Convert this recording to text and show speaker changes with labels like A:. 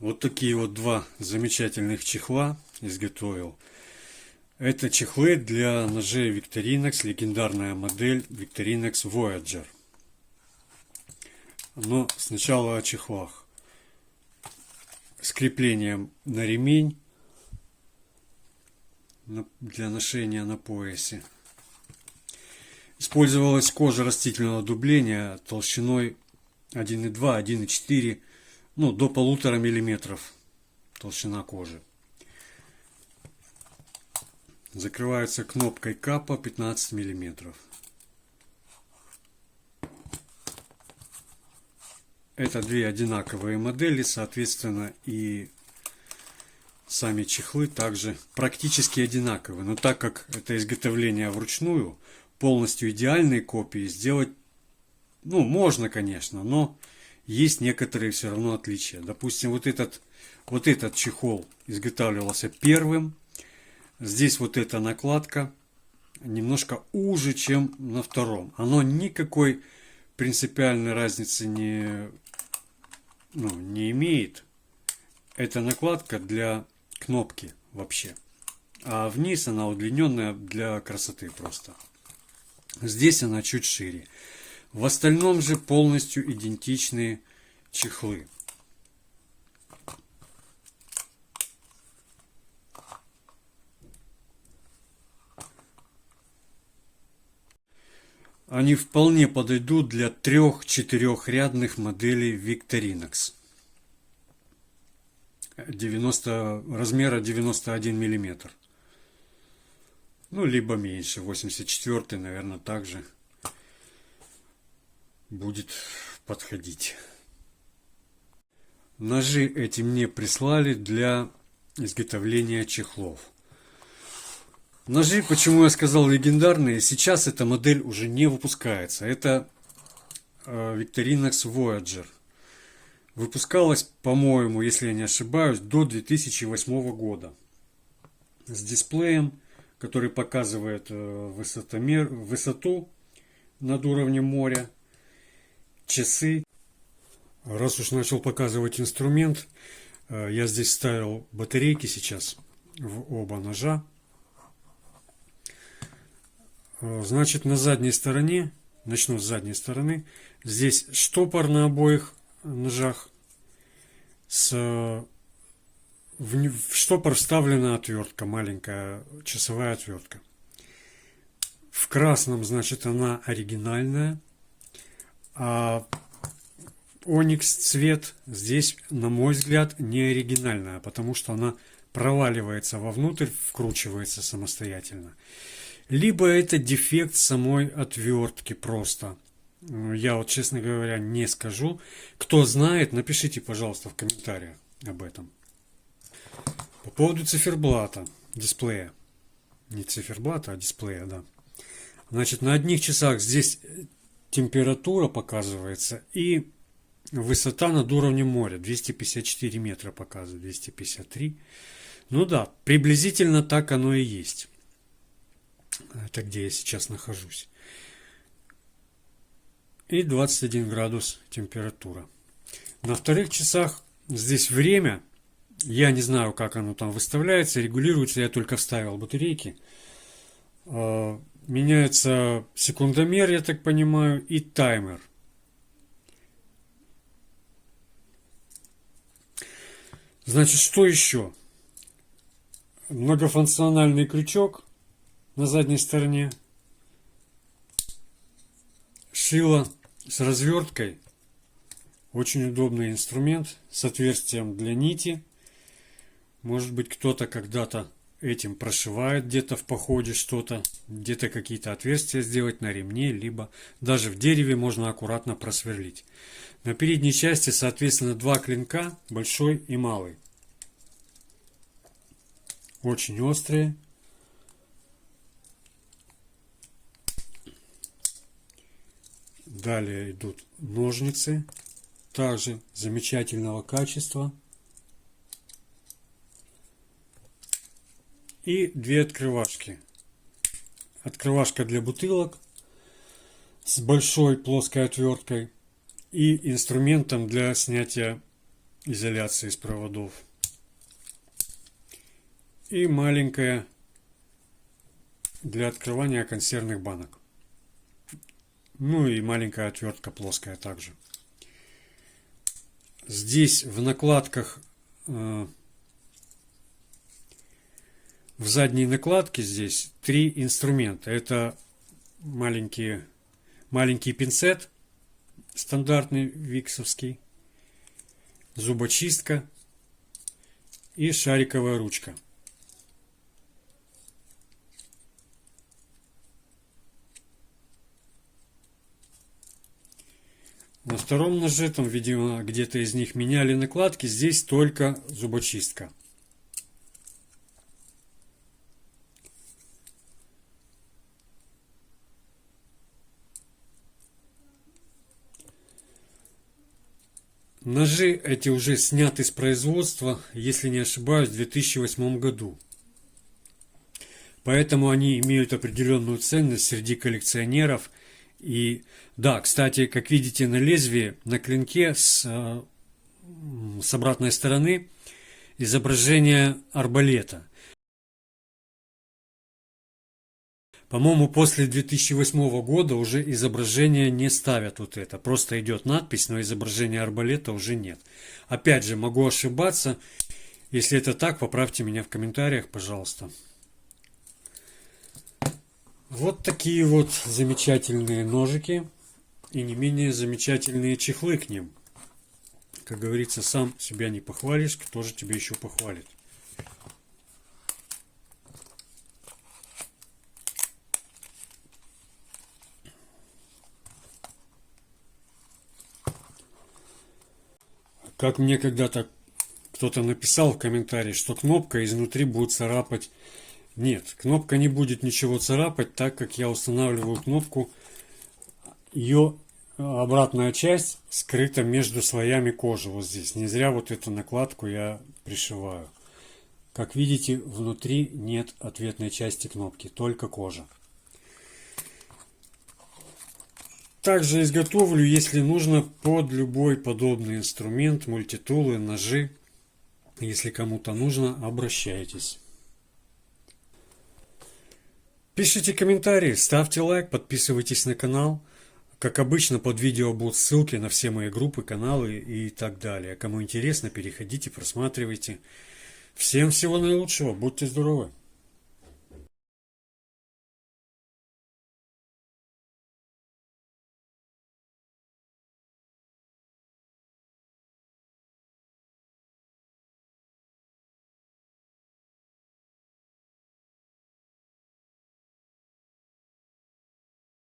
A: Вот такие вот два замечательных чехла изготовил. Это чехлы для ножей Victorinox, легендарная модель Victorinox Voyager. Но сначала о чехлах. С креплением на ремень для ношения на поясе. Использовалась кожа растительного дубления толщиной 1,2, 1,4, ну, до 1,5 мм толщина кожи. Закрывается кнопкой капа 15 мм. Это две одинаковые модели, соответственно, и сами чехлы также практически одинаковые. Но так как это изготовление вручную, полностью идеальные копии сделать, ну, можно, конечно, но есть некоторые все равно отличия. Допустим, вот этот чехол изготавливался первым. Здесь вот эта накладка немножко уже, чем на втором. Оно никакой принципиальной разницы не имеет. Это накладка для кнопки вообще. А вниз она удлиненная для красоты просто. Здесь она чуть шире. В остальном же полностью идентичные чехлы. Они вполне подойдут для 3-4-рядных моделей Victorinox. Размера 91 мм. Ну, либо меньше. 84, наверное, также будет подходить. Ножи эти мне прислали для изготовления чехлов. Ножи, почему я сказал легендарные, сейчас эта модель уже не выпускается. Это Victorinox Voyager. Выпускалась, по-моему, если я не ошибаюсь, до 2008 года. С дисплеем, который показывает высоту над уровнем моря, часы. Раз уж начал показывать инструмент, я здесь ставил батарейки сейчас в оба ножа. Значит, на задней стороне, начну с задней стороны, здесь штопор на обоих ножах. В штопор вставлена отвертка, маленькая часовая отвертка. В красном, значит, она оригинальная, а оникс цвет здесь, на мой взгляд, не оригинальная, потому что она проваливается вовнутрь, вкручивается самостоятельно. Либо это дефект самой отвертки просто. Я вот, честно говоря, не скажу. Кто знает, напишите, пожалуйста, в комментариях об этом. По поводу циферблата, дисплея. Не циферблата, а дисплея, да. Значит, на одних часах здесь температура показывается и высота над уровнем моря. 254 метра показывает, 253. Ну да, приблизительно так оно и есть. Это где я сейчас нахожусь. И 21 градус температура. На вторых часах здесь время, я не знаю, как оно там выставляется, регулируется, я только вставил батарейки. Меняется секундомер, я так понимаю, и таймер. Значит, что еще? Многофункциональный крючок на задней стороне. Шило с разверткой. Очень удобный инструмент с отверстием для нити. Может быть, кто-то когда-то этим прошивает где-то в походе что-то. Где-то какие-то отверстия сделать на ремне, либо даже в дереве можно аккуратно просверлить. На передней части, соответственно, два клинка, большой и малый. Очень острые. Далее идут ножницы, также замечательного качества. И две открывашки. Открывашка для бутылок с большой плоской отверткой и инструментом для снятия изоляция из проводов. И маленькая для открывания консервных банок. Ну и маленькая отвертка плоская также. Здесь в накладках, в задней накладке здесь 3 инструмента. Это маленький пинцет, стандартный виксовский, зубочистка и шариковая ручка. На втором ноже, там, видимо, где-то из них меняли накладки, здесь только зубочистка. Ножи эти уже сняты с производства, если не ошибаюсь, в 2008 году. Поэтому они имеют определенную ценность среди коллекционеров. И да, кстати, как видите на лезвии, на клинке с обратной стороны изображение арбалета. По-моему, после 2008 года уже изображение не ставят вот это. Просто идет надпись, но изображения арбалета уже нет. Опять же, могу ошибаться. Если это так, поправьте меня в комментариях, пожалуйста. Вот такие вот замечательные ножики и не менее замечательные чехлы к ним. Как говорится, сам себя не похвалишь, кто же тебе еще похвалит. Как мне когда-то кто-то написал в комментарии, что кнопка изнутри будет царапать. Нет, кнопка не будет ничего царапать, так как я устанавливаю кнопку. Ее обратная часть скрыта между слоями кожи. Вот здесь. Не зря вот эту накладку я пришиваю. Как видите, внутри нет ответной части кнопки, только кожа. Также изготовлю, если нужно, под любой подобный инструмент, мультитулы, ножи. Если кому-то нужно, обращайтесь. Пишите комментарии, ставьте лайк, подписывайтесь на канал. Как обычно, под видео будут ссылки на все мои группы, каналы и так далее. Кому интересно, переходите, просматривайте. Всем всего наилучшего, будьте здоровы!